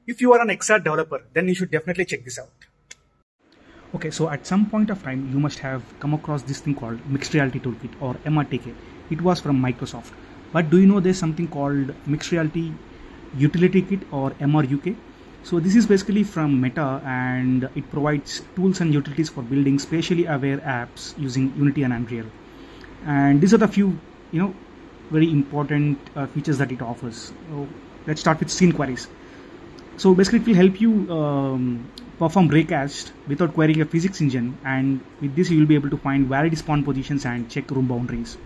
If you are an XR developer, then you should definitely check this out. Okay, so at some point of time, you must have come across this thing called Mixed Reality Toolkit or MRTK. It was from Microsoft. But do you know there's something called Mixed Reality Utility Kit or MRUK? So this is basically from Meta, and it provides tools and utilities for building spatially aware apps using Unity and Unreal. And these are the few, very important features that it offers. So let's start with scene queries. So basically, it will help you perform raycast without querying a physics engine, and with this you will be able to find valid spawn positions and check room boundaries.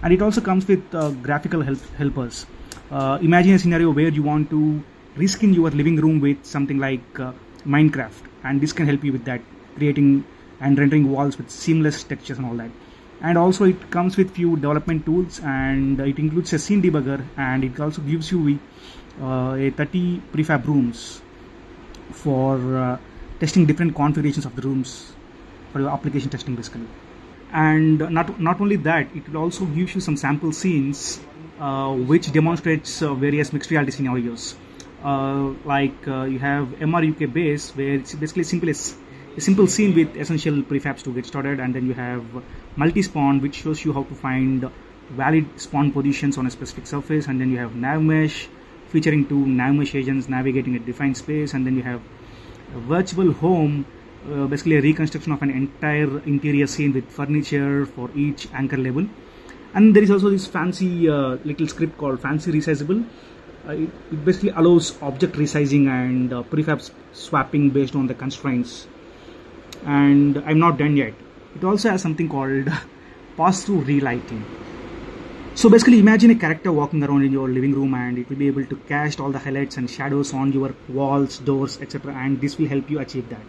And it also comes with graphical helpers. Imagine a scenario where you want to reskin your living room with something like Minecraft, and this can help you with that, creating and rendering walls with seamless textures and all that. And also it comes with few development tools, and it includes a scene debugger, and it also gives you a 30 prefab rooms for testing different configurations of the rooms for your application testing basically. And not only that, it will also give you some sample scenes which demonstrates various mixed reality scenarios. You have MRUK base, where it's basically a simple scene with essential prefabs to get started, and then you have multi-spawn, which shows you how to find valid spawn positions on a specific surface, and then you have nav mesh, featuring two nav mesh agents navigating a defined space, and then you have a virtual home, basically a reconstruction of an entire interior scene with furniture for each anchor level. And there is also this fancy little script called Fancy Resizable. It basically allows object resizing and prefab swapping based on the constraints. And I'm not done yet. It also has something called pass-through relighting. So basically, imagine a character walking around in your living room, and it will be able to cast all the highlights and shadows on your walls, doors, etc. And this will help you achieve that.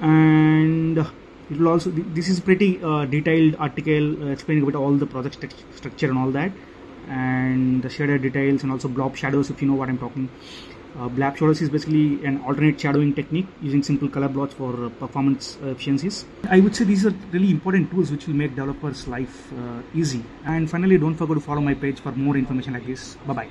And it will also, this is pretty detailed article explaining about all the project structure and all that, and the shader details, and also blob shadows, if you know what I'm talking. Blob shadows is basically an alternate shadowing technique using simple color blocks for performance efficiencies. I would say these are really important tools which will make developers' life easy. And finally, don't forget to follow my page for more information like this. Bye bye.